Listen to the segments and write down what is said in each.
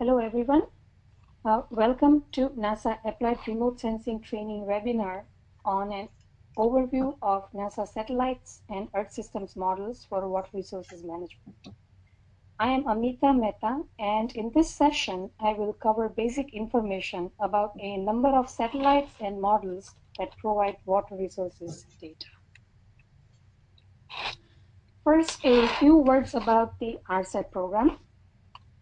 Hello, everyone. Welcome to NASA Applied Remote Sensing Training webinar on an overview of NASA satellites and Earth systems models for water resources management. I am Amita Mehta, and in this session, I will cover basic information about a number of satellites and models that provide water resources data. First, a few words about the RSAT program.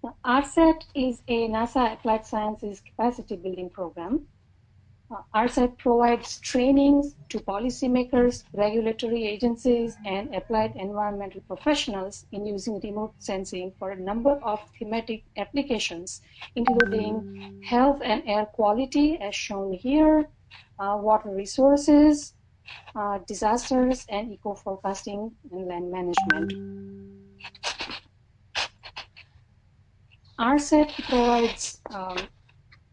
The RSAT is a NASA Applied Sciences capacity building program. RSAT provides trainings to policymakers, regulatory agencies, and applied environmental professionals in using remote sensing for a number of thematic applications, including health and air quality, as shown here, water resources, disasters, and eco-forecasting and land management. RSAT provides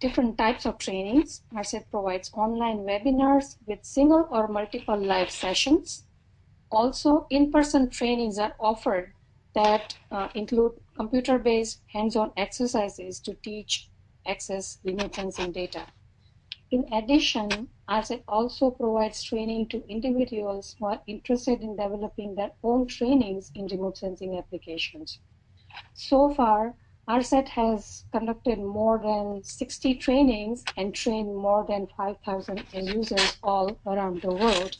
different types of trainings. RSAT provides online webinars with single or multiple live sessions. Also, in-person trainings are offered that include computer-based hands-on exercises to teach access remote sensing data. In addition, RSAT also provides training to individuals who are interested in developing their own trainings in remote sensing applications. So far, RSAT has conducted more than 60 trainings and trained more than 5,000 end users all around the world.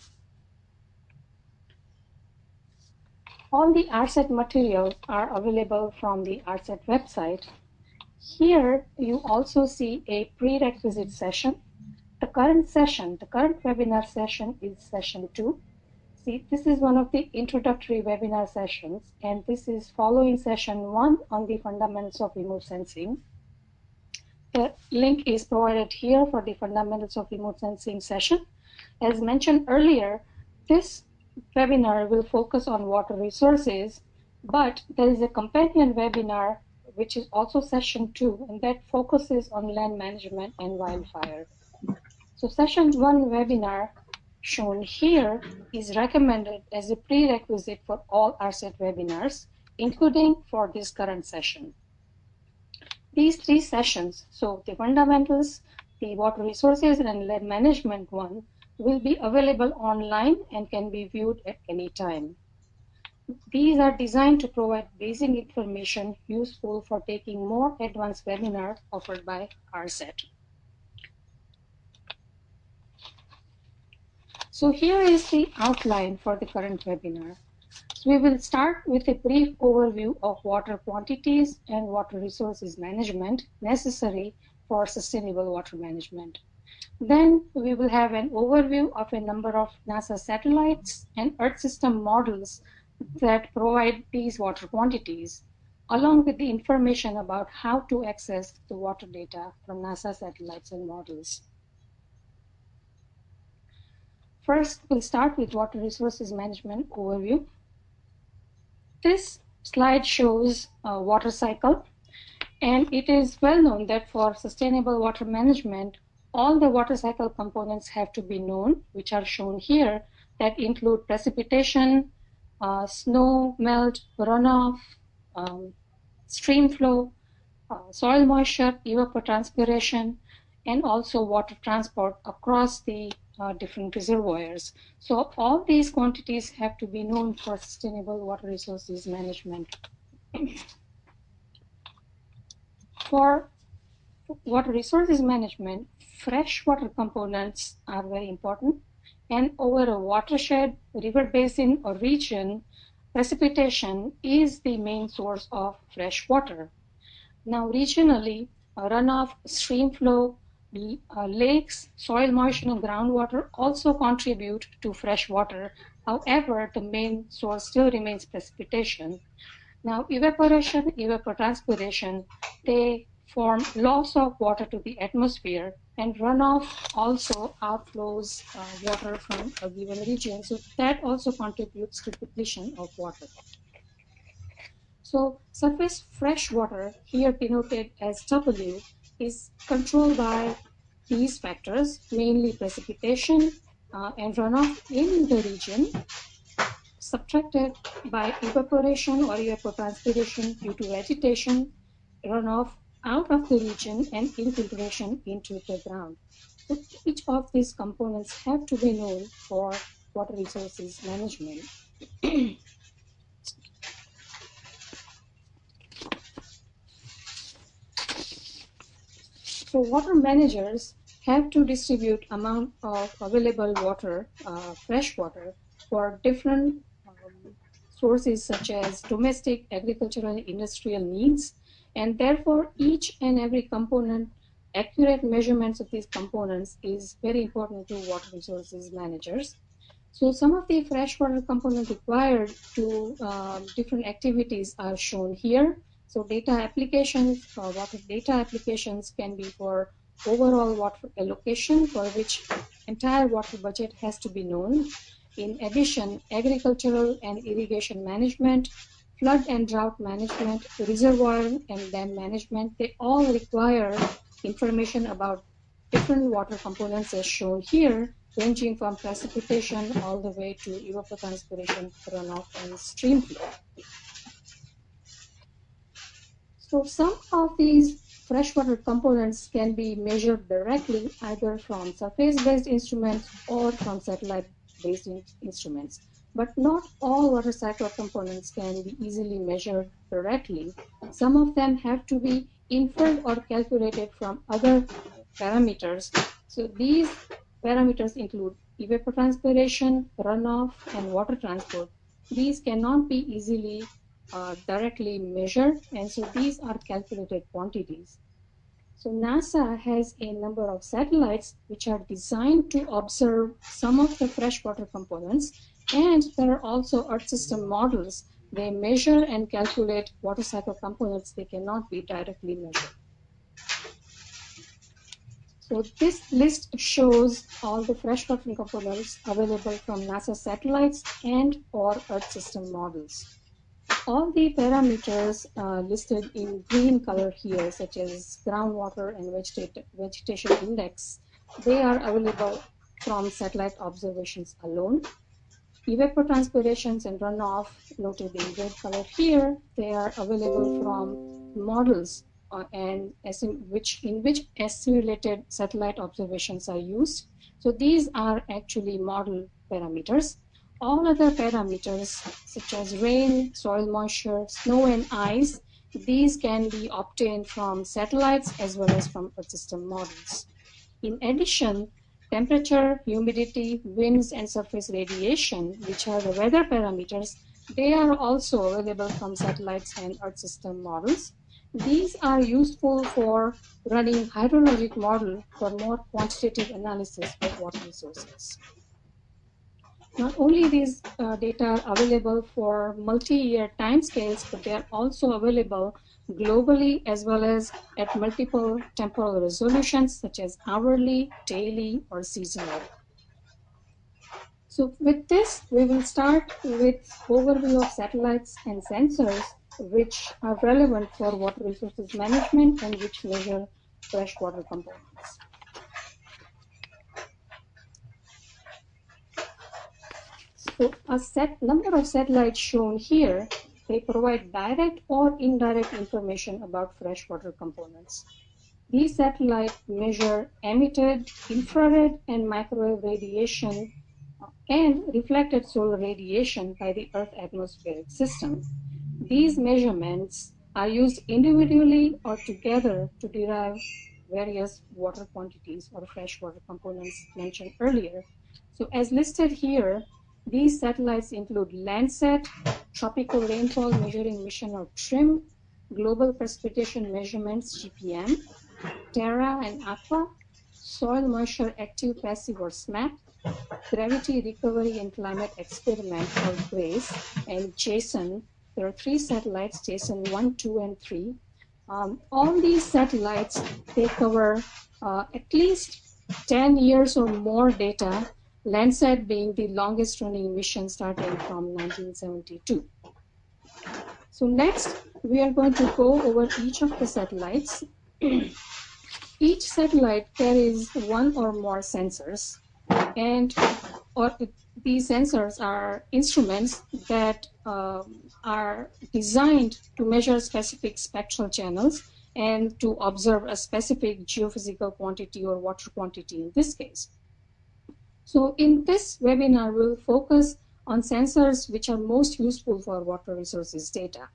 All the RSAT materials are available from the RSAT website. Here, you also see a prerequisite session. The current webinar session is session 2. See, this is one of the introductory webinar sessions, and this is following session 1 on the fundamentals of remote sensing. The link is provided here for the fundamentals of remote sensing session. As mentioned earlier, this webinar will focus on water resources, but there is a companion webinar, which is also session 2, and that focuses on land management and wildfire. So session 1 webinar shown here is recommended as a prerequisite for all RSAT webinars, including for this current session. These 3 sessions, so the fundamentals, the water resources, and land management one, will be available online and can be viewed at any time. These are designed to provide basic information useful for taking more advanced webinar offered by RSAT. So here is the outline for the current webinar. So we will start with a brief overview of water quantities and water resources management necessary for sustainable water management. Then we will have an overview of a number of NASA satellites and Earth system models that provide these water quantities, along with the information about how to access the water data from NASA satellites and models. First, we'll start with water resources management overview. This slide shows a water cycle, and it is well known that for sustainable water management, all the water cycle components have to be known, which are shown here, that include precipitation, snow melt, runoff, stream flow, soil moisture, evapotranspiration, and also water transport across the different reservoirs. So all these quantities have to be known for sustainable water resources management. For water resources management, freshwater components are very important. And over a watershed, river basin, or region, precipitation is the main source of fresh water. Now, regionally, runoff, stream flow, lakes, soil moisture, and groundwater also contribute to fresh water. However, the main source still remains precipitation. Now, evaporation, evapotranspiration, they form loss of water to the atmosphere, and runoff also outflows water from a given region. So that also contributes to depletion of water. So surface fresh water, here denoted as W, is controlled by these factors, mainly precipitation and runoff in the region, subtracted by evaporation or evapotranspiration due to vegetation, runoff out of the region and infiltration into the ground. So each of these components have to be known for water resources management. So water managers have to distribute amount of available water, fresh water, for different sources such as domestic, agricultural, and industrial needs. And therefore, each and every component, accurate measurements of these components is very important to water resources managers. So some of the freshwater components required to different activities are shown here. So data applications, water data applications can be for overall water allocation, for which entire water budget has to be known. In addition, agricultural and irrigation management, flood and drought management, reservoir and dam management, they all require information about different water components as shown here, ranging from precipitation all the way to evapotranspiration, runoff, and stream flow. So some of these freshwater components can be measured directly either from surface-based instruments or from satellite-based instruments. But not all water cycle components can be easily measured directly. Some of them have to be inferred or calculated from other parameters. So these parameters include evapotranspiration, runoff, and water transport. These cannot be easily directly measured, and so these are calculated quantities. So NASA has a number of satellites which are designed to observe some of the freshwater components, and there are also Earth system models. They measure and calculate water cycle components. They cannot be directly measured. So this list shows all the freshwater components available from NASA satellites and or Earth system models. All the parameters listed in green color here, such as groundwater and vegetation index, they are available from satellite observations alone. Evapotranspirations and runoff, noted in red color here, they are available from models in which assimilated satellite observations are used. So these are actually model parameters. All other parameters, such as rain, soil moisture, snow, and ice, these can be obtained from satellites as well as from Earth system models. In addition, temperature, humidity, winds, and surface radiation, which are the weather parameters, they are also available from satellites and Earth system models. These are useful for running hydrologic model for more quantitative analysis of water resources. Not only these data are available for multi-year timescales, but they are also available globally as well as at multiple temporal resolutions, such as hourly, daily, or seasonal. So with this, we will start with overview of satellites and sensors, which are relevant for water resources management and which measure freshwater components. So a number of satellites shown here, they provide direct or indirect information about freshwater components. These satellites measure emitted infrared and microwave radiation and reflected solar radiation by the Earth atmospheric system. These measurements are used individually or together to derive various water quantities or freshwater components mentioned earlier. So as listed here, these satellites include Landsat, Tropical Rainfall Measuring Mission or TRMM, Global Precipitation Measurements, GPM, Terra and Aqua, Soil Moisture Active Passive or SMAP, Gravity Recovery and Climate Experiment or GRACE, and JASON. There are 3 satellites, JASON 1, 2, and 3. All these satellites, they cover at least 10 years or more data, Landsat being the longest running mission starting from 1972. So next, we are going to go over each of the satellites. Each satellite carries one or more sensors, and these sensors are instruments that are designed to measure specific spectral channels, and to observe a specific geophysical quantity or water quantity in this case. So in this webinar, we'll focus on sensors which are most useful for water resources data.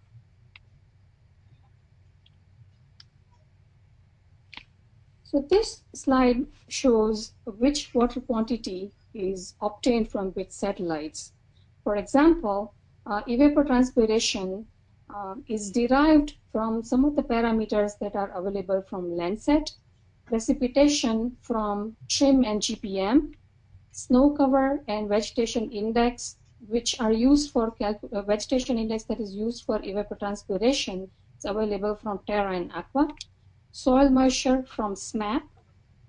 So this slide shows which water quantity is obtained from which satellites. For example, evapotranspiration is derived from some of the parameters that are available from Landsat, precipitation from TRIM and GPM, snow cover and vegetation index, which are used for vegetation index that is used for evapotranspiration. It's available from Terra and Aqua. Soil moisture from SMAP,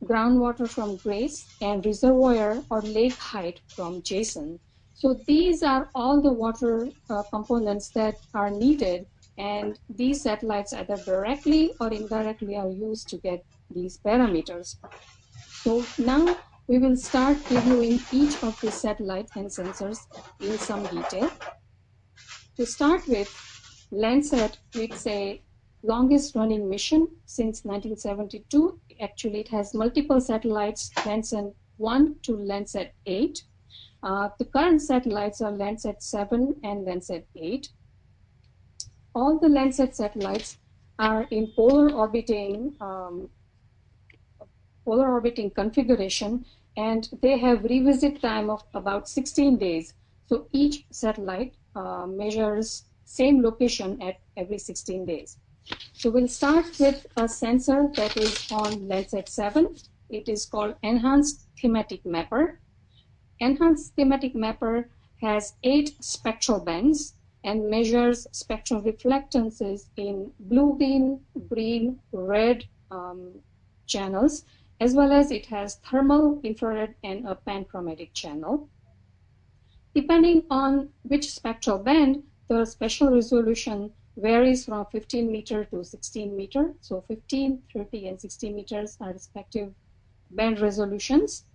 groundwater from GRACE, and reservoir or lake height from JSON. So these are all the water components that are needed, and these satellites either directly or indirectly are used to get these parameters. So now we will start reviewing each of these satellites and sensors in some detail. To start with, Landsat, it's a longest running mission since 1972. Actually, it has multiple satellites, Landsat 1 to Landsat 8. The current satellites are Landsat 7 and Landsat 8. All the Landsat satellites are in polar orbiting configuration, and they have revisit time of about 16 days. So each satellite measures same location at every 16 days. So we'll start with a sensor that is on Landsat 7. It is called Enhanced Thematic Mapper. Enhanced Thematic Mapper has 8 spectral bands and measures spectral reflectances in blue, green, red channels, as well as it has thermal, infrared, and a panchromatic channel. Depending on which spectral band, the spatial resolution varies from 15 meter to 16 meter. So 15, 30, and 60 meters are respective band resolutions.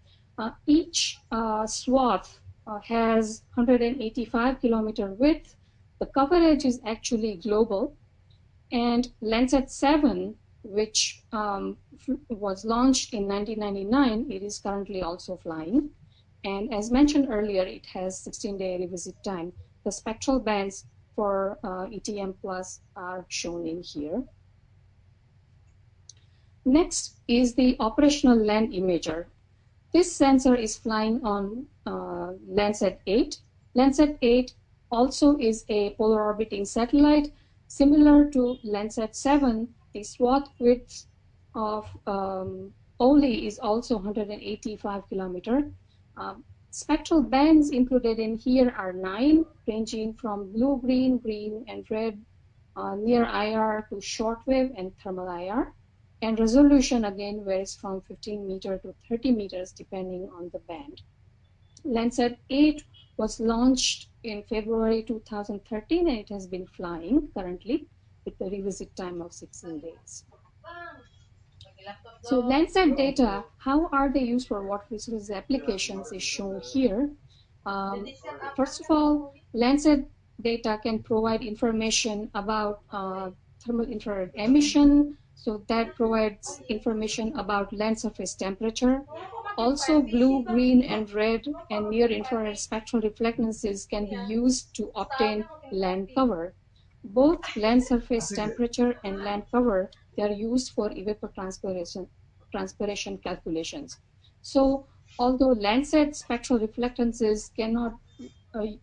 Each swath has 185 kilometer width. The coverage is actually global. And Landsat 7, which was launched in 1999, it is currently also flying. And as mentioned earlier, it has 16-day revisit time. The spectral bands for ETM Plus are shown in here. Next is the operational land imager. This sensor is flying on Landsat 8. Landsat 8 also is a polar orbiting satellite. Similar to Landsat 7, the swath width of OLI is also 185 kilometer. Spectral bands included in here are 9, ranging from blue, green, and red near IR to shortwave and thermal IR. And resolution again varies from 15 meter to 30 meters depending on the band. Landsat 8 was launched in February 2013 and it has been flying currently with a revisit time of 16 days. So Landsat data, how are they used for water resources applications is shown here. First of all, Landsat data can provide information about thermal infrared emission, so that provides information about land surface temperature. Also, blue, green, and red and near infrared spectral reflectances can be used to obtain land cover. Both land surface temperature and land cover, they are used for evapotranspiration calculations. So although Landsat spectral reflectances cannot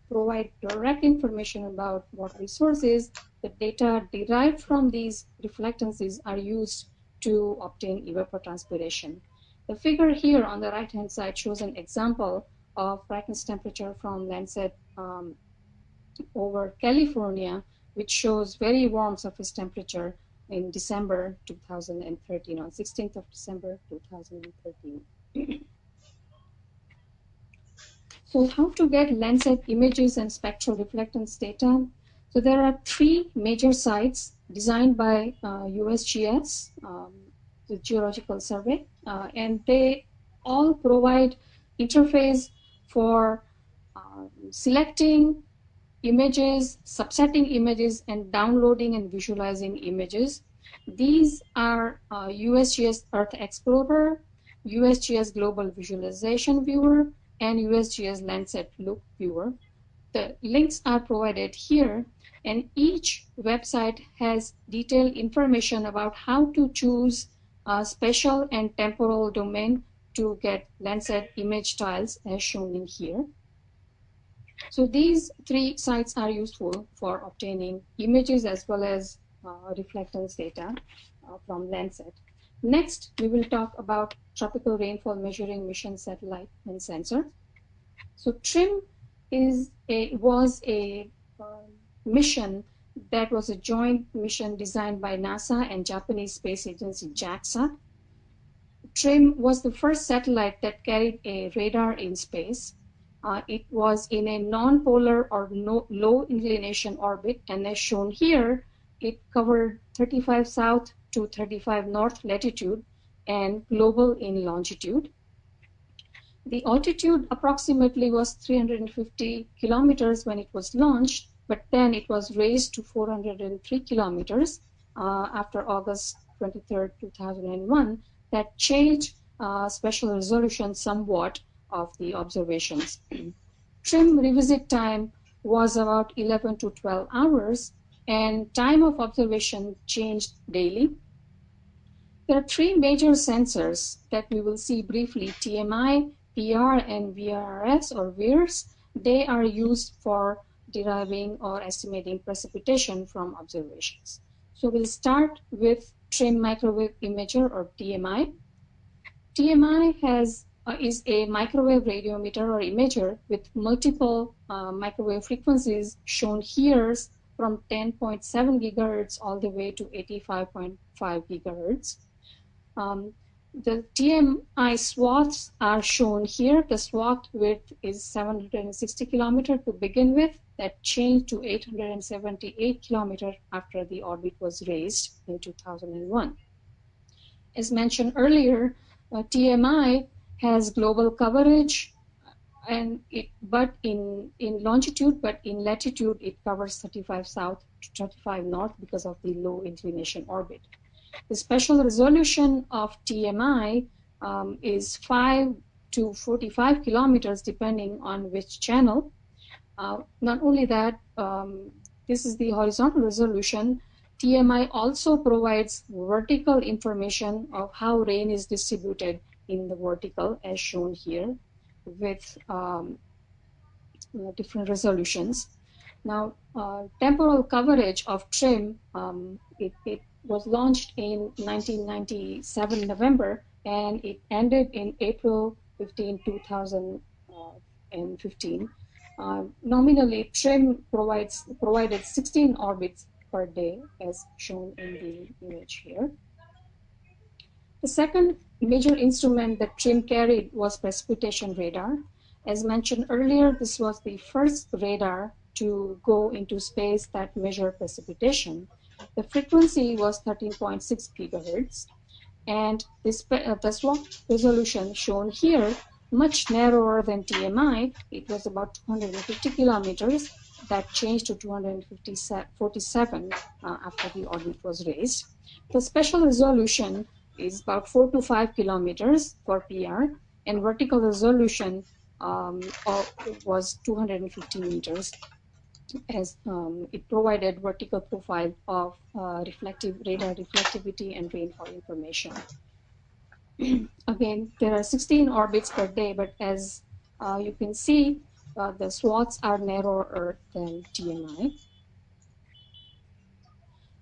provide direct information about water resources, the data derived from these reflectances are used to obtain evapotranspiration. The figure here on the right-hand side shows an example of brightness temperature from Landsat over California, which shows very warm surface temperature in December 2013, on 16th of December 2013. So how to get Landsat images and spectral reflectance data? So there are 3 major sites designed by USGS, the Geological Survey, and they all provide interface for selecting images, subsetting images, and downloading and visualizing images. These are USGS Earth Explorer, USGS Global Visualization Viewer, and USGS Landsat Look Viewer. The links are provided here, and each website has detailed information about how to choose a spatial and temporal domain to get Landsat image tiles as shown in here. So these three sites are useful for obtaining images as well as reflectance data from Landsat. Next, we will talk about tropical rainfall measuring mission satellite and sensor. So TRIM was a mission that was a joint mission designed by NASA and Japanese space agency JAXA. TRIM was the first satellite that carried a radar in space. It was in a non-polar or low inclination orbit, and as shown here, it covered 35 south to 35 north latitude and global in longitude. The altitude approximately was 350 kilometers when it was launched, but then it was raised to 403 kilometers after August 23, 2001. That changed spatial resolution somewhat of the observations. TRIM revisit time was about 11 to 12 hours, and time of observation changed daily. There are three major sensors that we will see briefly: TMI, PR, and VRS or VIRS. They are used for deriving or estimating precipitation from observations. So we'll start with TRIM microwave imager or TMI. TMI is a microwave radiometer or imager with multiple microwave frequencies shown here from 10.7 gigahertz all the way to 85.5 gigahertz. The TMI swaths are shown here. The swath width is 760 kilometers to begin with. That changed to 878 kilometers after the orbit was raised in 2001. As mentioned earlier, TMI has global coverage, but in longitude, but in latitude it covers 35 south to 35 north because of the low inclination orbit. The spatial resolution of TMI is 5 to 45 kilometers depending on which channel. Not only that, this is the horizontal resolution. TMI also provides vertical information of how rain is distributed in the vertical, as shown here, with different resolutions. Now, temporal coverage of TRIM, it was launched in 1997 November, and it ended in April 15, 2015. Nominally, TRIM provided 16 orbits per day, as shown in the image here. The second major instrument that TRIM carried was precipitation radar. As mentioned earlier, this was the first radar to go into space that measured precipitation. The frequency was 13.6 gigahertz, and the swath resolution shown here, much narrower than TMI. It was about 250 kilometers. That changed to 247 after the orbit was raised. The spatial resolution is about 4 to 5 kilometers for PR, and vertical resolution was 250 meters, as it provided vertical profile of radar reflectivity and rainfall information. Again, there are 16 orbits per day, but as you can see, the swaths are narrower than TMI.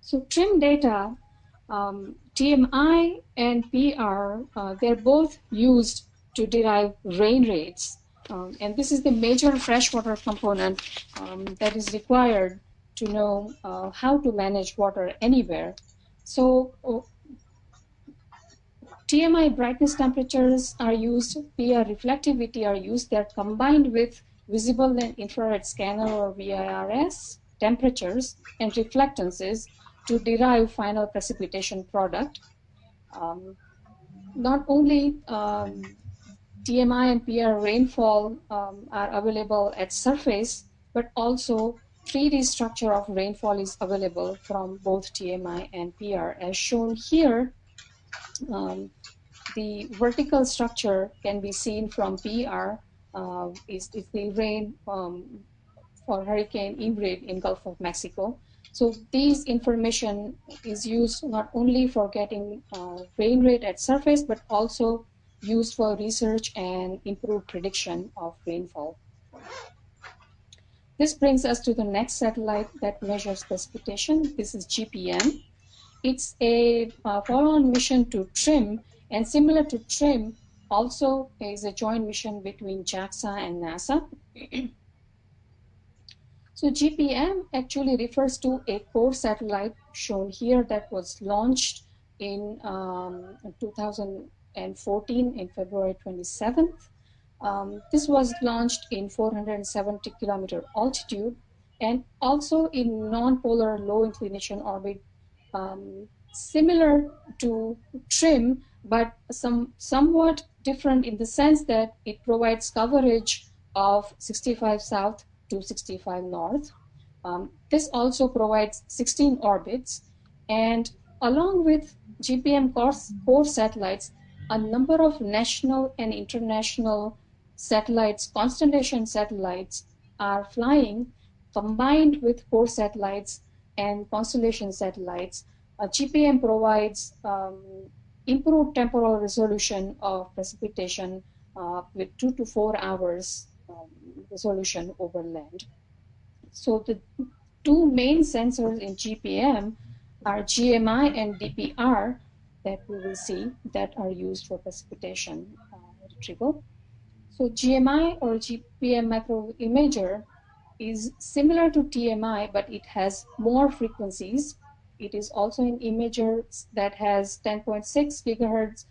So TRIM data, TMI and PR, they're both used to derive rain rates. And this is the major freshwater component that is required to know how to manage water anywhere. So TMI brightness temperatures are used, PR reflectivity are used. They're combined with visible and infrared scanner or VIRS temperatures and reflectances to derive final precipitation product. Not only TMI and PR rainfall are available at surface, but also 3D structure of rainfall is available from both TMI and PR. As shown here, the vertical structure can be seen from PR, is the rain for Hurricane Ingrid in Gulf of Mexico. So these information is used not only for getting rain rate at surface, but also used for research and improved prediction of rainfall. This brings us to the next satellite that measures precipitation. This is GPM. It's a follow-on mission to TRIM, and similar to TRIM, also is a joint mission between JAXA and NASA. So GPM actually refers to a core satellite shown here that was launched in 2014 in February 27th. This was launched in 470 kilometer altitude and also in non-polar low inclination orbit, similar to TRIM, but somewhat different in the sense that it provides coverage of 65 south to 65 north. This also provides 16 orbits, and along with GPM core satellites, a number of national and international satellites, constellation satellites, are flying combined with core satellites and constellation satellites. GPM provides improved temporal resolution of precipitation with 2 to 4 hours resolution over land. So the two main sensors in GPM are GMI and DPR that we will see that are used for precipitation retrieval. So GMI or GPM macro imager is similar to TMI, but it has more frequencies. It is also an imager that has 10.6 gigahertz.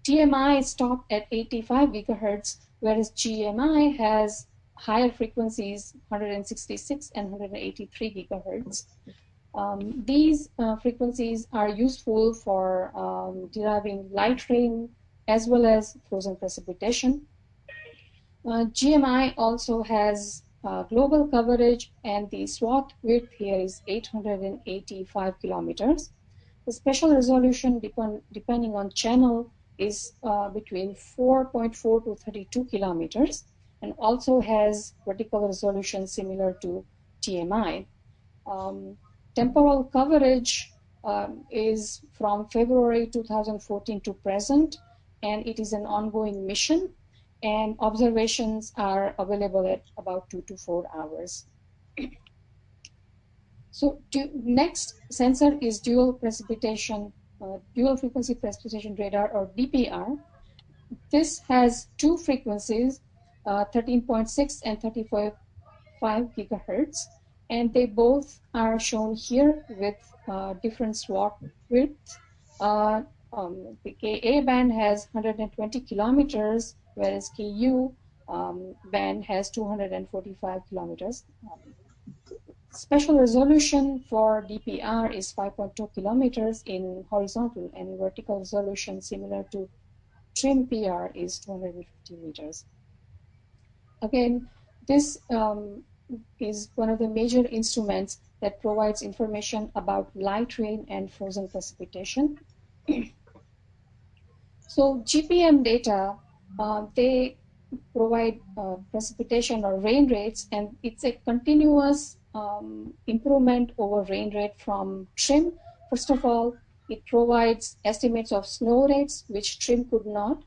TMI stopped at 85 gigahertz, whereas GMI has higher frequencies, 166 and 183 gigahertz. These frequencies are useful for deriving light rain as well as frozen precipitation. GMI also has global coverage, and the swath width here is 885 kilometers. The special resolution, depending on channel, is between 4.4 to 32 kilometers, and also has vertical resolution similar to TMI. Temporal coverage is from February 2014 to present, and it is an ongoing mission, and observations are available at about 2 to 4 hours. So next sensor is dual frequency precipitation radar, or DPR. This has two frequencies, 13.6 and 35 gigahertz, and they both are shown here with different swath width. The KA band has 120 kilometers, whereas KU band has 245 kilometers. Special resolution for DPR is 5.2 kilometers in horizontal, and vertical resolution similar to TRIM PR is 250 meters. Again, this is one of the major instruments that provides information about light rain and frozen precipitation. So GPM data, they provide precipitation or rain rates, and it's a continuous improvement over rain rate from TRIM. First of all, it provides estimates of snow rates, which TRIM could not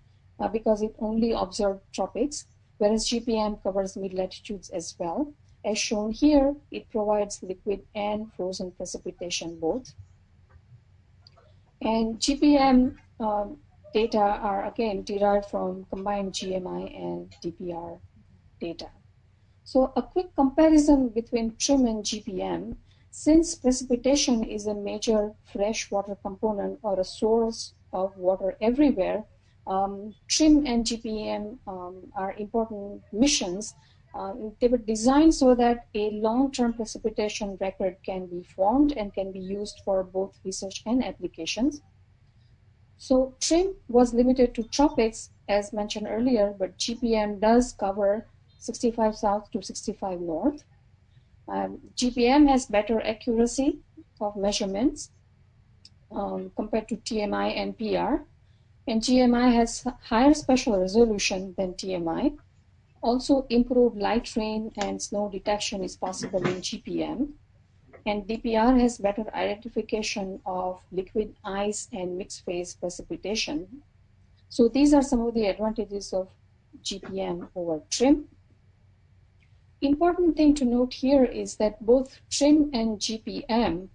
because it only observed tropics, whereas GPM covers mid-latitudes as well. As shown here, it provides liquid and frozen precipitation both. And GPM data are again derived from combined GMI and DPR data. So a quick comparison between TRIM and GPM, since precipitation is a major freshwater component or a source of water everywhere, TRIM and GPM are important missions. They were designed so that a long-term precipitation record can be formed and can be used for both research and applications. So TRIM was limited to tropics, as mentioned earlier, but GPM does cover 65 south to 65 north. GPM has better accuracy of measurements compared to TMI and PR. And GMI has higher spatial resolution than TMI. Also, improved light rain and snow detection is possible in GPM. And DPR has better identification of liquid ice and mixed phase precipitation. So these are some of the advantages of GPM over TRIM. Important thing to note here is that both TRIM and GPM,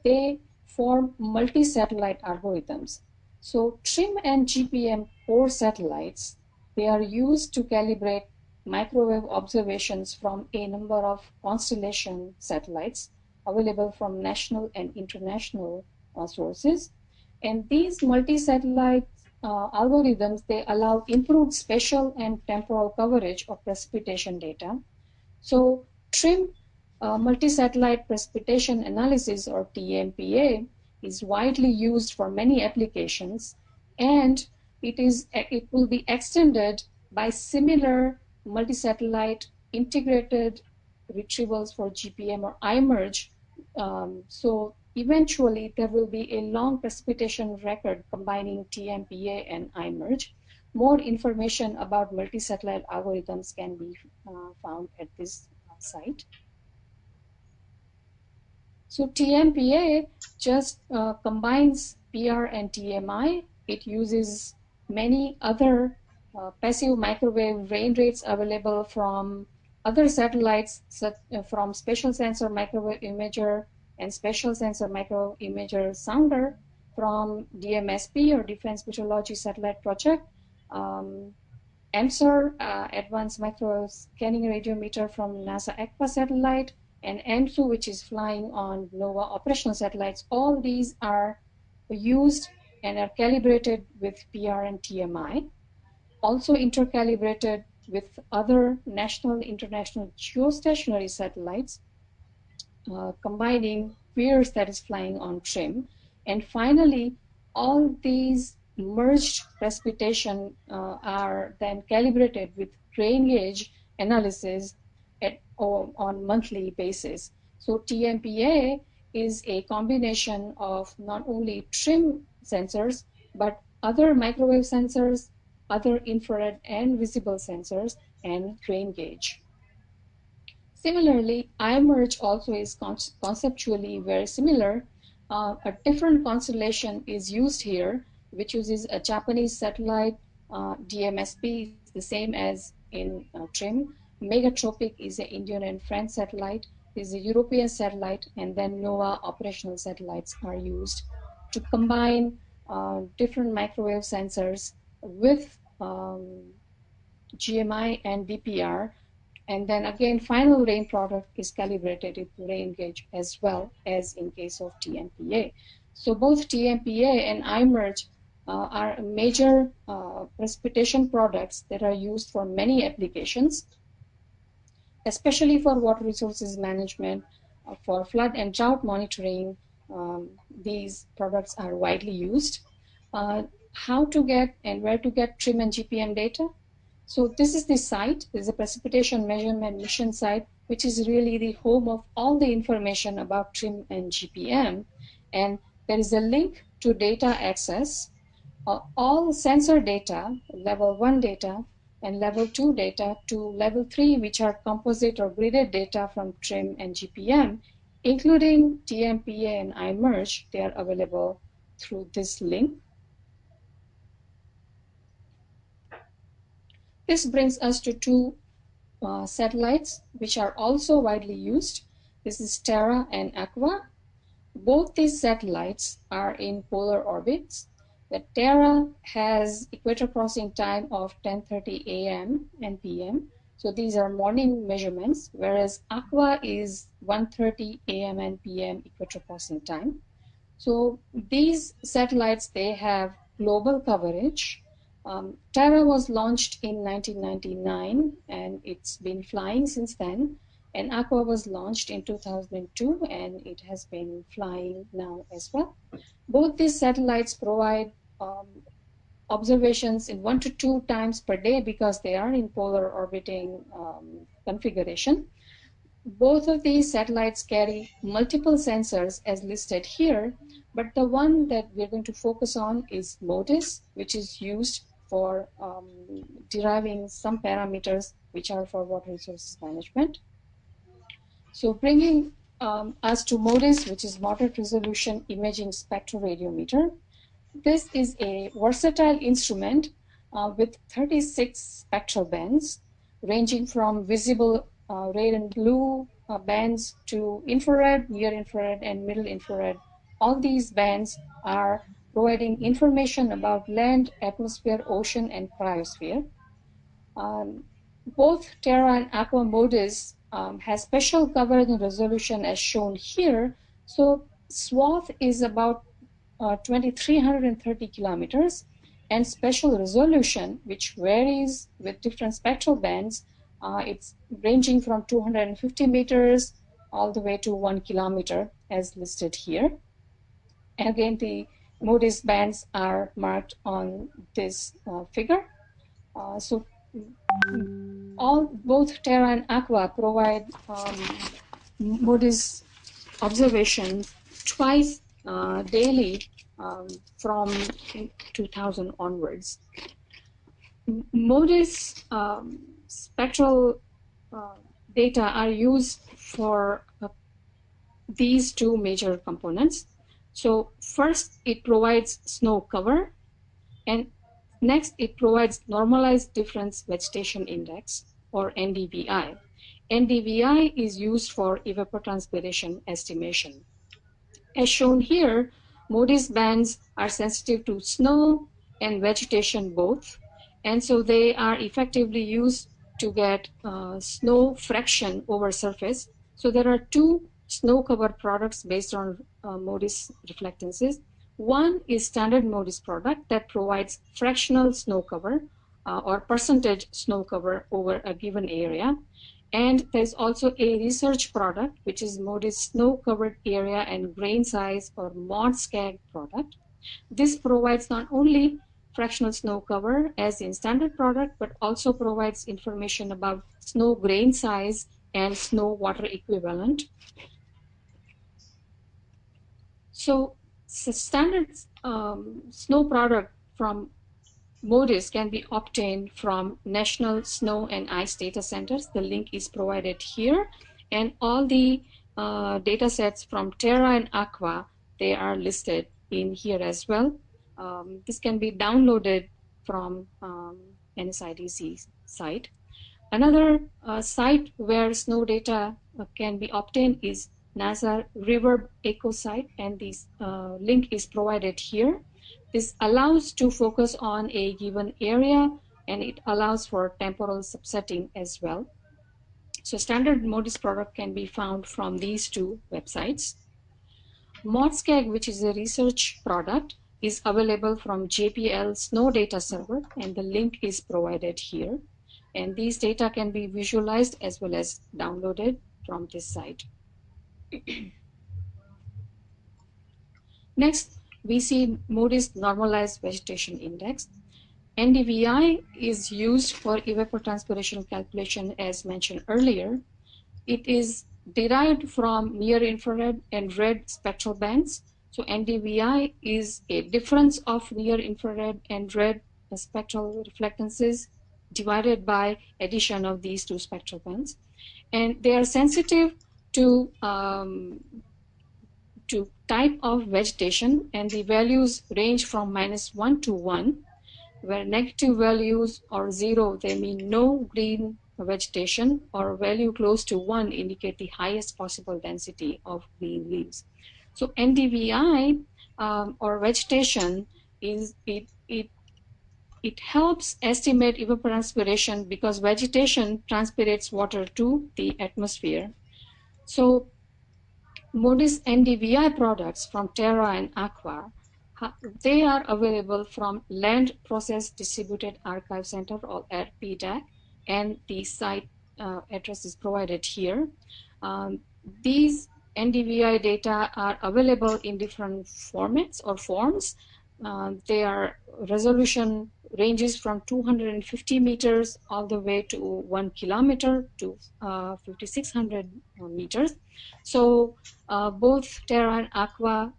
they form multi-satellite algorithms. So TRIM and GPM core satellites, they are used to calibrate microwave observations from a number of constellation satellites available from national and international sources. And these multi-satellite algorithms, they allow improved spatial and temporal coverage of precipitation data. So TRIM, multi-satellite precipitation analysis, or TMPA, is widely used for many applications, and it will be extended by similar multi-satellite integrated retrievals for GPM or iMerge. So eventually there will be a long precipitation record combining TMPA and iMerge. More information about multi-satellite algorithms can be found at this site. So TMPA just combines PR and TMI. It uses many other passive microwave rain rates available from other satellites, from spatial sensor microwave imager and spatial sensor microwave imager sounder from DMSP, or Defense Meteorology Satellite Project, AMSR, Advanced Microwave Scanning Radiometer from NASA ECPA satellite, and AMSU, which is flying on NOAA operational satellites. All these are used and are calibrated with PR and TMI, also intercalibrated with other national, international geostationary satellites, combining peers that is flying on TRIM. And finally, all these merged precipitation are then calibrated with rain gauge analysis on monthly basis. So TMPA is a combination of not only TRIM sensors, but other microwave sensors, other infrared and visible sensors, and rain gauge. Similarly, iMerge also is conceptually very similar. A different constellation is used here, which uses a Japanese satellite. DMSP is the same as in TRIM. Megatropic is an Indian and French satellite. Is a European satellite, and then NOAA operational satellites are used to combine different microwave sensors with GMI and DPR, and then again, final rain product is calibrated with rain gauge as well as in case of TMPA. So both TMPA and iMerge are major precipitation products that are used for many applications, especially for water resources management, for flood and drought monitoring. These products are widely used. How to get and where to get TRIM and GPM data? So this is the site. This is a precipitation measurement mission site, which is really the home of all the information about TRIM and GPM. And there is a link to data access. All sensor data, level 1 data, and level 2 data to level 3, which are composite or gridded data from TRIM and GPM, including TMPA and iMerge, they are available through this link. This brings us to two satellites, which are also widely used. This is Terra and Aqua. Both these satellites are in polar orbits. The Terra has equator crossing time of 10:30 a.m. and p.m. So these are morning measurements, whereas Aqua is 1:30 a.m. and p.m. equator crossing time. So these satellites, they have global coverage. Terra was launched in 1999, and it's been flying since then. And Aqua was launched in 2002, and it has been flying now as well. Both these satellites provide observations in 1 to 2 times per day because they are in polar orbiting configuration. Both of these satellites carry multiple sensors as listed here, but the one that we're going to focus on is MODIS, which is used for deriving some parameters which are for water resources management. So bringing us to MODIS, which is Moderate Resolution Imaging Spectroradiometer. This is a versatile instrument with 36 spectral bands, ranging from visible red and blue bands to infrared, near infrared, and middle infrared. All these bands are providing information about land, atmosphere, ocean, and cryosphere. Both Terra and Aqua MODIS has special coverage and resolution as shown here. So swath is about 2,330 kilometers, and special resolution, which varies with different spectral bands, it's ranging from 250 meters all the way to 1 kilometer as listed here. Again, the MODIS bands are marked on this figure. So both Terra and Aqua provide MODIS observations twice daily from 2000 onwards. MODIS spectral data are used for these two major components. So first, it provides snow cover, and next, it provides normalized difference vegetation index, or NDVI. NDVI is used for evapotranspiration estimation. As shown here, MODIS bands are sensitive to snow and vegetation both, and so they are effectively used to get snow fraction over surface. So there are two snow cover products based on MODIS reflectances. One is standard MODIS product that provides fractional snow cover or percentage snow cover over a given area. And there's also a research product, which is MODIS Snow Covered Area and Grain Size, or MODSCAG product. This provides not only fractional snow cover as in standard product, but also provides information about snow grain size and snow water equivalent. So standard snow product from MODIS can be obtained from National Snow and Ice Data Centers. The link is provided here. And all the data sets from Terra and Aqua, they are listed in here as well. This can be downloaded from NSIDC site. Another site where snow data can be obtained is NASA River Echo site, and this link is provided here. This allows to focus on a given area, and it allows for temporal subsetting as well. So standard MODIS product can be found from these two websites. MODSCAG, which is a research product, is available from JPL Snow Data Server, and the link is provided here. And these data can be visualized as well as downloaded from this site. Next, we see MODIS Normalized Vegetation Index. NDVI is used for evapotranspiration calculation as mentioned earlier. It is derived from near infrared and red spectral bands. So NDVI is a difference of near infrared and red spectral reflectances divided by addition of these two spectral bands. And they are sensitive to type of vegetation, and the values range from -1 to 1, where negative values or 0, they mean no green vegetation, or value close to 1 indicate the highest possible density of green leaves. So NDVI or vegetation is it helps estimate evapotranspiration because vegetation transpirates water to the atmosphere. So MODIS NDVI products from Terra and Aqua, they are available from Land Process Distributed Archive Center, or PDAC, and the site address is provided here. These NDVI data are available in different formats or forms. Their resolution ranges from 250 meters all the way to 1 kilometer to 5,600 meters. So both Terra and Aqua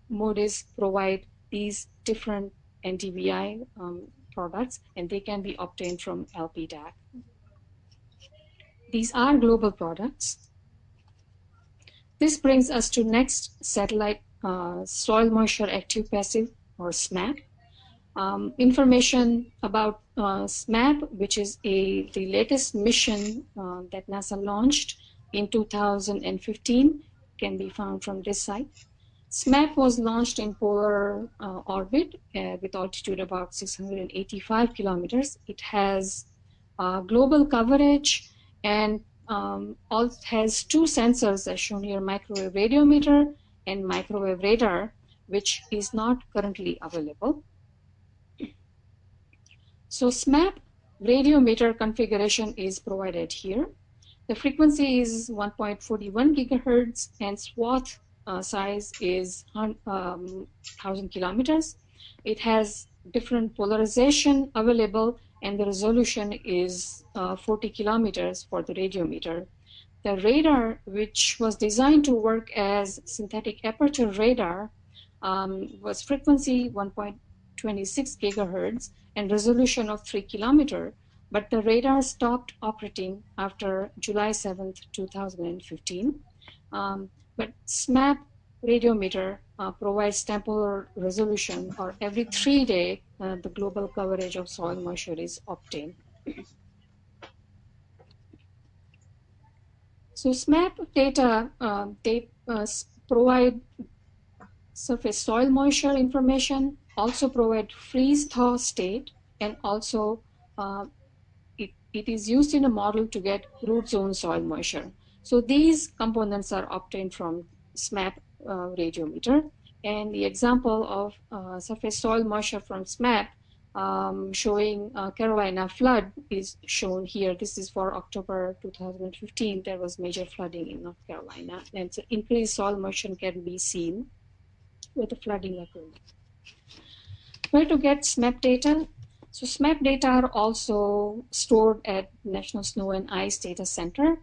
modes provide these different NDVI products, and they can be obtained from LPDAC. These are global products. This brings us to next satellite, soil moisture active passive, or SMAP. Information about SMAP, which is the latest mission that NASA launched in 2015, can be found from this site. SMAP was launched in polar orbit with altitude about 685 kilometers. It has global coverage and also has two sensors as shown here, microwave radiometer and microwave radar, which is not currently available. So SMAP radiometer configuration is provided here. The frequency is 1.41 gigahertz and swath size is 1,000 kilometers. It has different polarization available and the resolution is 40 kilometers for the radiometer. The radar, which was designed to work as synthetic aperture radar, was frequency 1.26 gigahertz and resolution of 3 kilometer, but the radar stopped operating after July 7th, 2015. But SMAP radiometer provides temporal resolution, or every 3 days, the global coverage of soil moisture is obtained. So SMAP data, they provide surface soil moisture information, also provide freeze-thaw state, and also it is used in a model to get root zone soil moisture. So these components are obtained from SMAP radiometer. And the example of surface soil moisture from SMAP showing Carolina flood is shown here. This is for October 2015. There was major flooding in North Carolina, and so increased soil moisture can be seen with the flooding occurring. Where to get SMAP data? So SMAP data are also stored at National Snow and Ice Data Center,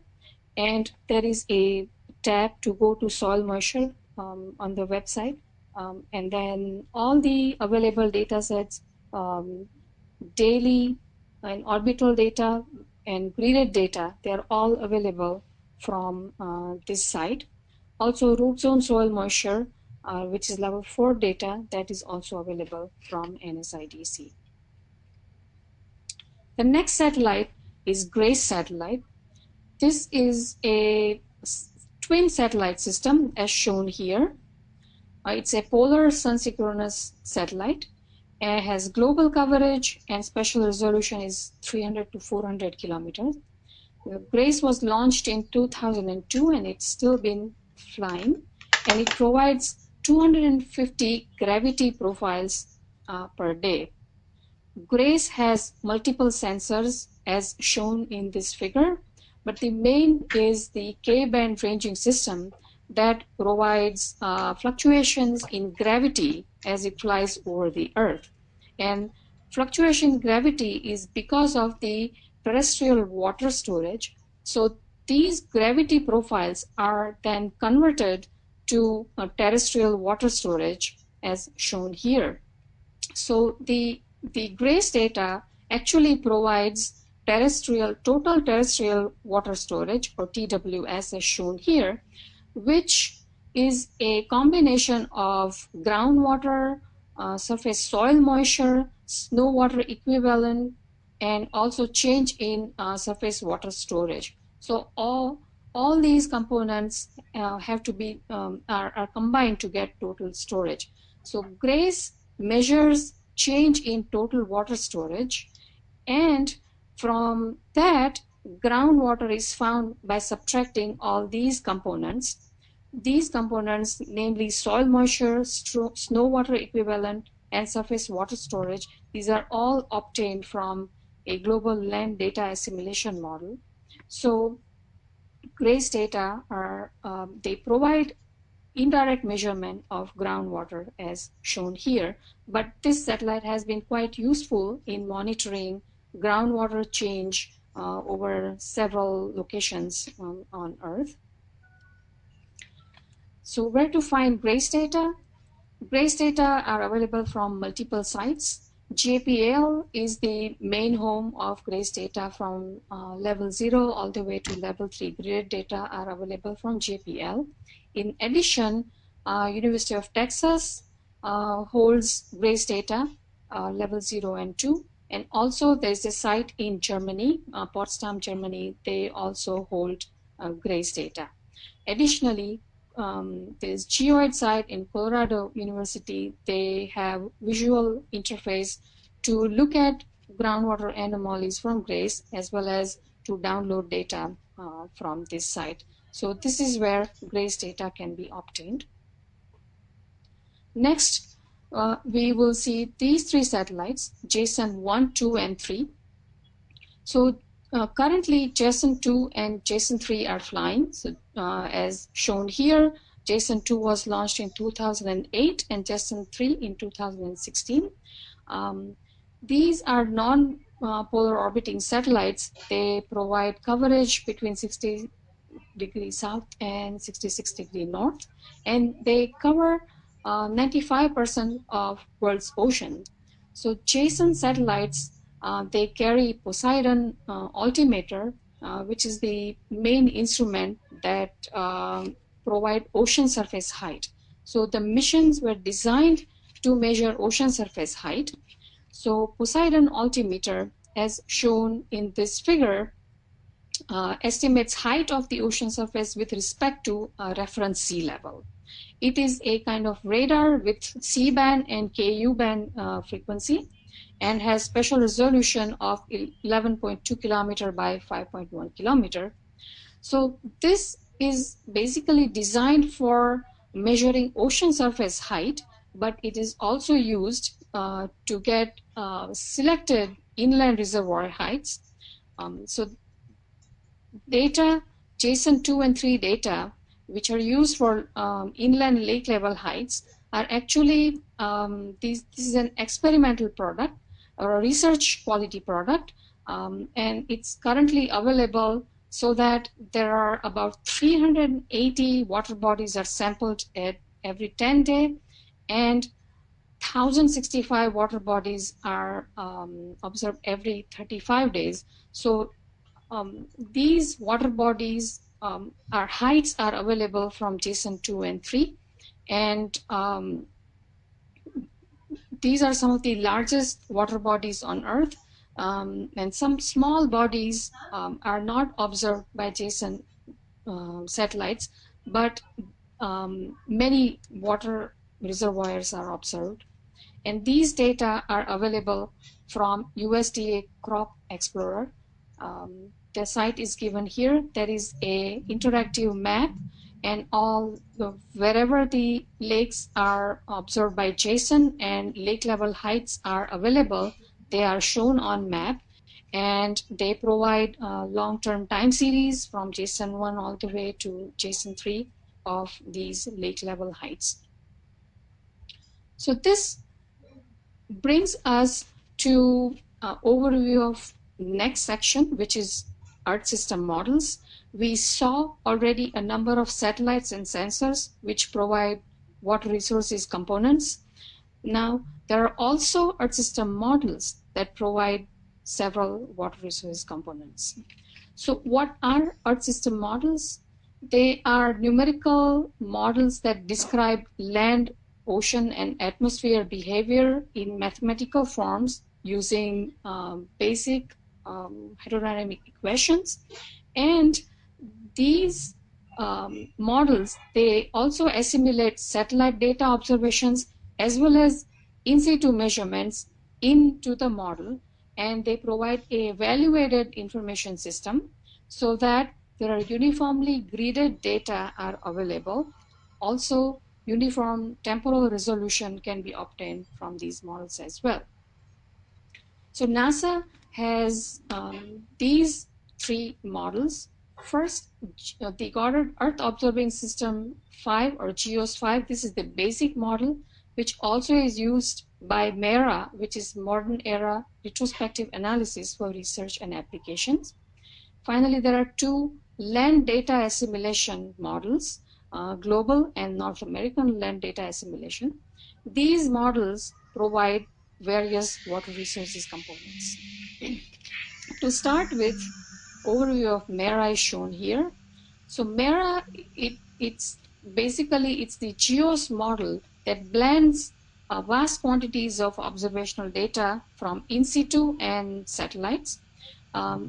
and there is a tab to go to soil moisture on the website, and then all the available data sets, daily and orbital data and graded data, they are all available from this site. Also root zone soil moisture, which is level 4 data, that is also available from NSIDC. The next satellite is GRACE satellite. This is a twin satellite system as shown here. It's a polar sun-synchronous satellite. It has global coverage and spatial resolution is 300 to 400 kilometers. GRACE was launched in 2002 and it's still been flying, and it provides 250 gravity profiles per day. GRACE has multiple sensors as shown in this figure, but the main is the K-band ranging system that provides fluctuations in gravity as it flies over the Earth. And fluctuation in gravity is because of the terrestrial water storage. So these gravity profiles are then converted to a terrestrial water storage as shown here. So the GRACE data actually provides total terrestrial water storage, or TWS as shown here, which is a combination of groundwater, surface soil moisture, snow water equivalent, and also change in surface water storage. So all these components have to be are combined to get total storage. So GRACE measures change in total water storage, and from that groundwater is found by subtracting all these components. These components, namely soil moisture, snow water equivalent, and surface water storage, these are all obtained from a global land data assimilation model. So GRACE data are, they provide indirect measurement of groundwater as shown here, but this satellite has been quite useful in monitoring groundwater change over several locations on Earth. So where to find GRACE data? GRACE data are available from multiple sites. JPL is the main home of GRACE data from level 0 all the way to level 3. Grid data are available from JPL. In addition, University of Texas holds GRACE data level 0 and 2. And also there's a site in Germany, Potsdam, Germany, they also hold GRACE data. Additionally, there's geoid site in Colorado University. They have visual interface to look at groundwater anomalies from GRACE as well as to download data from this site. So this is where GRACE data can be obtained. Next, we will see these three satellites, JSON 1, 2, and 3. So currently, JSON 2 and JSON 3 are flying. So as shown here, JSON 2 was launched in 2008 and JSON 3 in 2016. These are non-polar orbiting satellites. They provide coverage between 60 degrees south and 66 degrees north, and they cover 95% of world's ocean. So JSON satellites, they carry Poseidon altimeter, which is the main instrument that provide ocean surface height. So the missions were designed to measure ocean surface height. So Poseidon altimeter, as shown in this figure, estimates height of the ocean surface with respect to reference sea level. It is a kind of radar with C-band and Ku-band frequency and has special resolution of 11.2 kilometer by 5.1 kilometer. So this is basically designed for measuring ocean surface height, but it is also used to get selected inland reservoir heights. So data, JSON 2 and 3 data, which are used for inland lake level heights, are actually, this is an experimental product or a research quality product, and it's currently available so that there are about 380 water bodies are sampled at every 10 days, and 1,065 water bodies are observed every 35 days. So these water bodies, our heights are available from JSON 2 and 3. And these are some of the largest water bodies on Earth. And some small bodies are not observed by JSON satellites, but many water reservoirs are observed. And these data are available from USDA Crop Explorer. The site is given here. There is a interactive map, and wherever the lakes are observed by JSON and lake level heights are available, they are shown on map, and they provide long-term time series from JSON 1 all the way to JSON 3 of these lake level heights. So this brings us to overview of next section, which is Earth system models. We saw already a number of satellites and sensors which provide water resources components. Now, there are also Earth system models that provide several water resource components. So what are Earth system models? They are numerical models that describe land, ocean, and atmosphere behavior in mathematical forms using basic hydrodynamic equations. And these models, they also assimilate satellite data observations as well as in situ measurements into the model, and they provide a evaluated information system so that there are uniformly gridded data are available. Also, uniform temporal resolution can be obtained from these models as well. So NASA has these three models. First, the Goddard Earth Observing System 5 or GEOS 5, this is the basic model, which also is used by MERA, which is Modern Era Retrospective Analysis for research and applications. Finally, there are two land data assimilation models, global and North American land data assimilation. These models provide various water resources components. To start with, overview of MERA is shown here. So MERA, it's basically the GEOS model that blends vast quantities of observational data from in situ and satellites.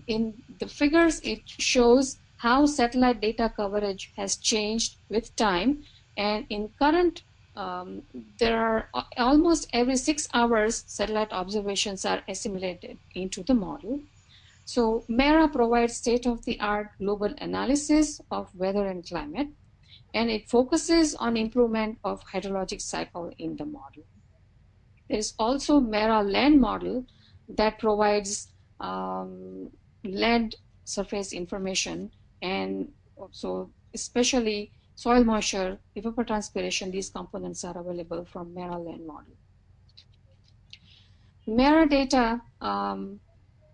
In the figures, it shows how satellite data coverage has changed with time. And in current, there are almost every 6 hours, satellite observations are assimilated into the model. So MERA provides state-of-the-art global analysis of weather and climate, and it focuses on improvement of hydrologic cycle in the model. There is also MERA land model that provides land surface information, and also especially soil moisture, evapotranspiration, these components are available from MERA land model. MERA data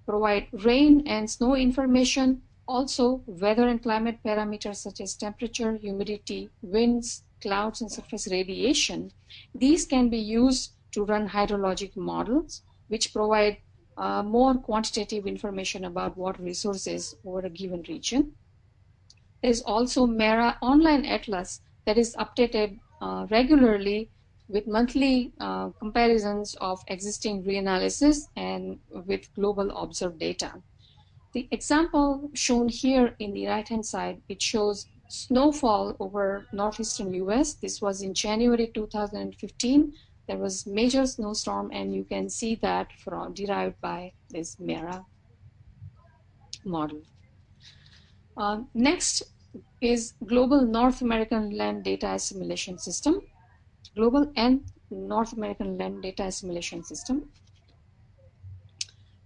provide rain and snow information, also weather and climate parameters such as temperature, humidity, winds, clouds, and surface radiation. These can be used to run hydrologic models, which provide more quantitative information about water resources over a given region. There is also MERA Online Atlas that is updated regularly with monthly comparisons of existing reanalysis and with global observed data. The example shown here in the right-hand side, it shows snowfall over northeastern US. This was in January 2015. There was major snowstorm, and you can see that derived by this MERA model. Next is Global North American Land Data Assimilation System. Global and North American Land Data Assimilation System.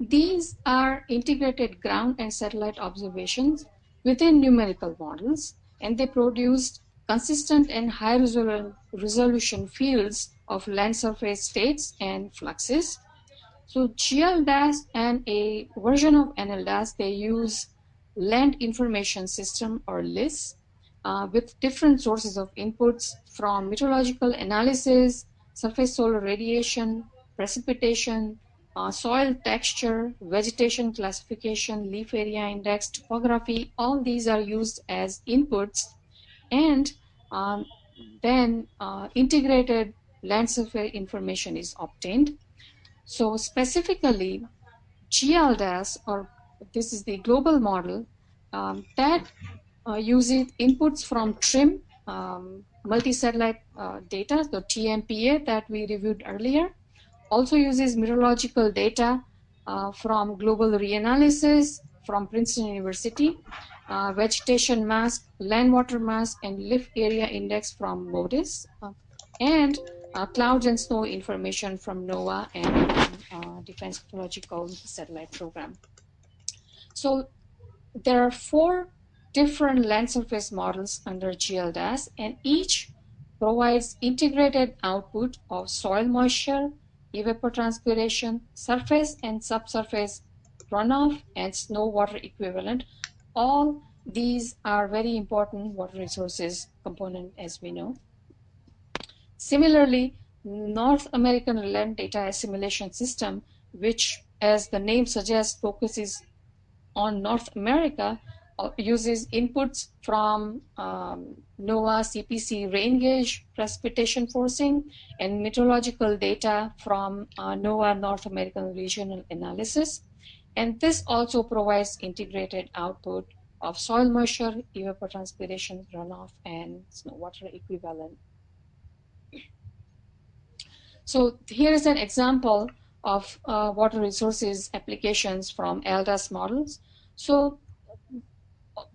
These are integrated ground and satellite observations within numerical models, and they produced consistent and high resolution fields of land surface states and fluxes. So GLDAS and a version of NLDAS, they use Land Information System or LIS with different sources of inputs from meteorological analysis, surface solar radiation, precipitation, soil texture, vegetation classification, leaf area index, topography. All these are used as inputs, and then integrated land surface information is obtained. So specifically, GLDAS, or this is the global model, that uses inputs from TRIM, multi-satellite data, the TMPA that we reviewed earlier. Also uses meteorological data from global reanalysis from Princeton University, vegetation mass, land water mass, and leaf area index from MODIS, and clouds and snow information from NOAA and Defense Ecological Satellite Program. So there are 4 different land surface models under GLDAS, and each provides integrated output of soil moisture, evapotranspiration, surface and subsurface runoff, and snow water equivalent. All these are very important water resources component, as we know. Similarly, North American Land Data Assimilation System, which, as the name suggests, focuses on North America, uses inputs from NOAA CPC rain gauge, precipitation forcing, and meteorological data from NOAA North American Regional Analysis. And this also provides integrated output of soil moisture, evapotranspiration, runoff, and snow water equivalent. So here is an example of water resources applications from LDAS models. So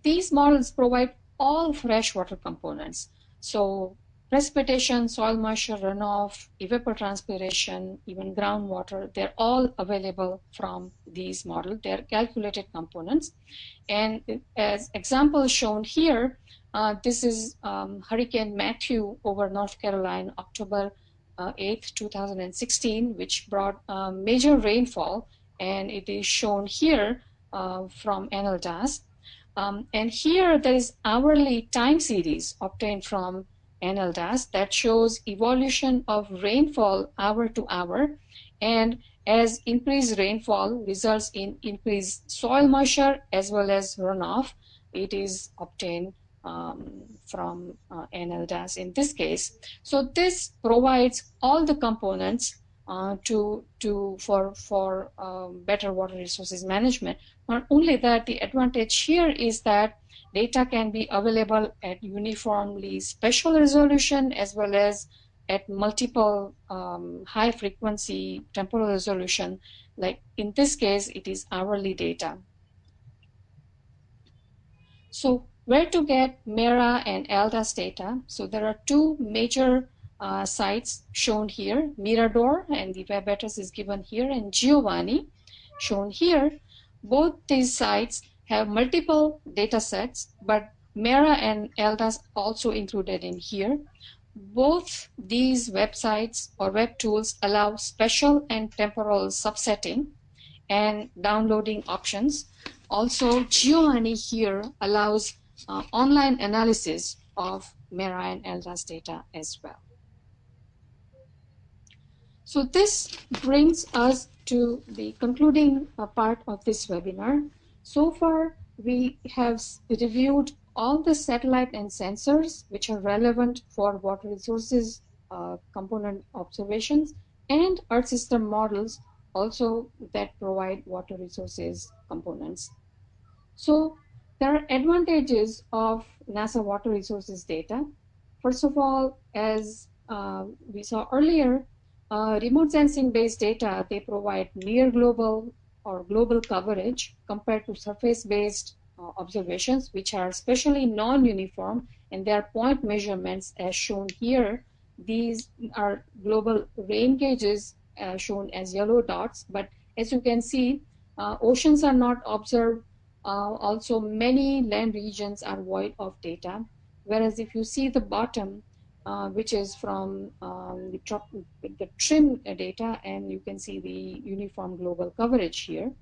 these models provide all freshwater components. So Precipitation, soil moisture, runoff, evapotranspiration, even groundwater, they're all available from these models. They're calculated components. And as example shown here, this is Hurricane Matthew over North Carolina, October 8th, 2016, which brought major rainfall, and it is shown here from NLDAS. And here there is hourly time series obtained from NLDAS that shows evolution of rainfall hour to hour. And as increased rainfall results in increased soil moisture as well as runoff, it is obtained from NLDAS in this case. So this provides all the components for better water resources management. Not only that, the advantage here is that data can be available at uniformly spatial resolution as well as at multiple high frequency temporal resolution. Like in this case, it is hourly data. So where to get MERA and LDAS data? So there are two major sites shown here, Mirador, and the web address is given here, and Giovanni, shown here. Both these sites have multiple data sets, but MERA and LDAS also included in here. Both these websites or web tools allow spatial and temporal subsetting and downloading options. Also, Giovanni here allows online analysis of MERA and LDAS data as well. So this brings us to the concluding part of this webinar. So far, we have reviewed all the satellite and sensors which are relevant for water resources component observations and Earth system models also that provide water resources components. So there are advantages of NASA water resources data. First of all, as we saw earlier, remote sensing based data, they provide near global or global coverage compared to surface based observations, which are especially non-uniform, and their point measurements as shown here. These are global rain gauges shown as yellow dots, but as you can see, oceans are not observed. Also, many land regions are void of data, whereas if you see the bottom, which is from the TRIM data, and you can see the uniform global coverage here.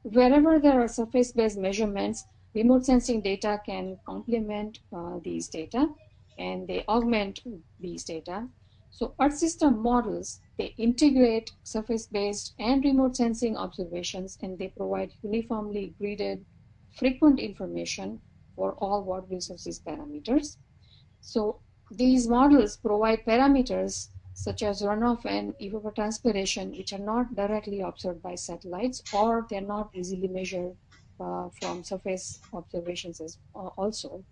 Wherever there are surface-based measurements, remote sensing data can complement these data, and they augment these data. So Earth system models, they integrate surface-based and remote sensing observations, and they provide uniformly graded, frequent information for all water resources parameters. So these models provide parameters such as runoff and evapotranspiration, which are not directly observed by satellites, or they're not easily measured from surface observations also.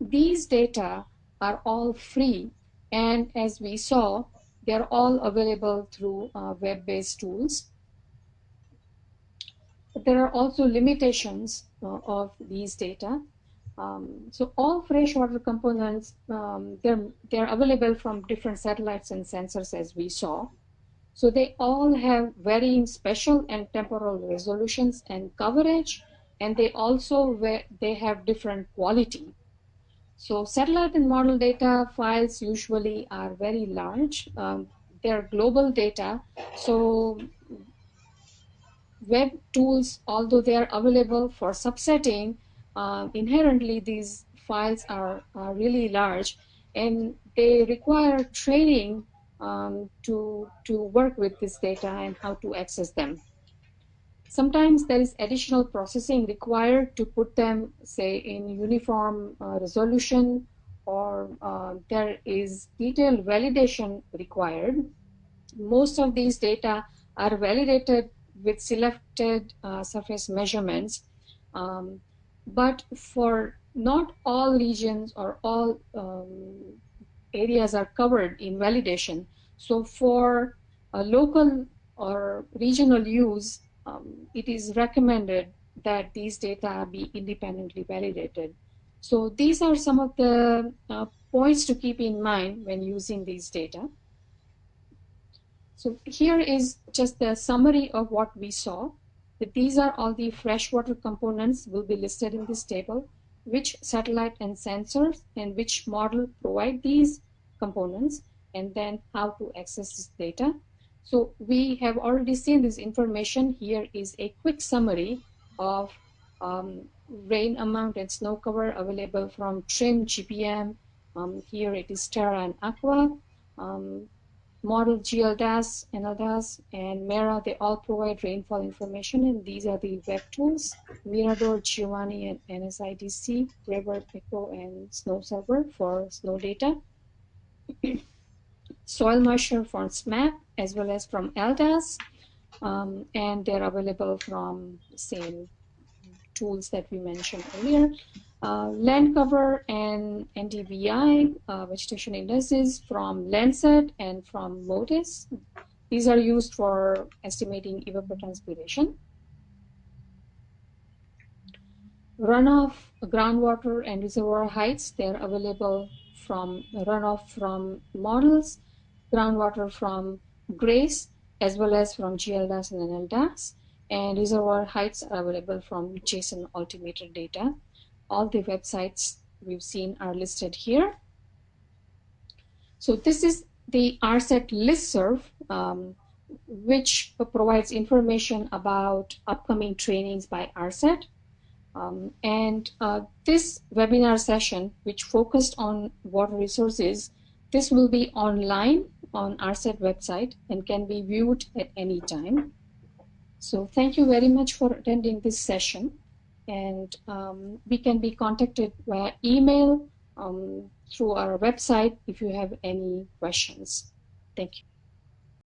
These data are all free, and as we saw, they're all available through web-based tools. But there are also limitations of these data. So all freshwater components, they're available from different satellites and sensors as we saw. So they all have varying spatial and temporal resolutions and coverage, and they also they have different quality. So satellite and model data files usually are very large. They're global data. So web tools, although they are available for subsetting, inherently these files are really large, and they require training to work with this data and how to access them. Sometimes there is additional processing required to put them, say, in uniform resolution, or there is detailed validation required. Most of these data are validated with selected surface measurements, but for not all regions or all areas are covered in validation. So for a local or regional use, it is recommended that these data be independently validated. So these are some of the points to keep in mind when using these data. So here is just the summary of what we saw. That these are all the freshwater components will be listed in this table, which satellite and sensors and which model provide these components, and then how to access this data. So we have already seen this information. Here is a quick summary of rain amount and snow cover available from TRIM, GPM. Here it is Terra and Aqua. Model GLDAS, NLDAS, and MERA, they all provide rainfall information, and these are the web tools, Mirador, Giovanni, and NSIDC, River, Echo, and Snow Server for snow data. Soil moisture from SMAP, as well as from LDAS, and they're available from the same tools that we mentioned earlier. Land cover and NDVI, vegetation indices from Landsat and from MODIS. These are used for estimating evapotranspiration. Runoff, groundwater, and reservoir heights, they're available from runoff from models, groundwater from GRACE, as well as from GLDAS and NLDAS, and reservoir heights are available from JSON altimeter data. All the websites we've seen are listed here. So this is the RSET listserv, which provides information about upcoming trainings by RSET. This webinar session, which focused on water resources, this will be online on RSET website and can be viewed at any time. So thank you very much for attending this session. And we can be contacted via email through our website if you have any questions. Thank you.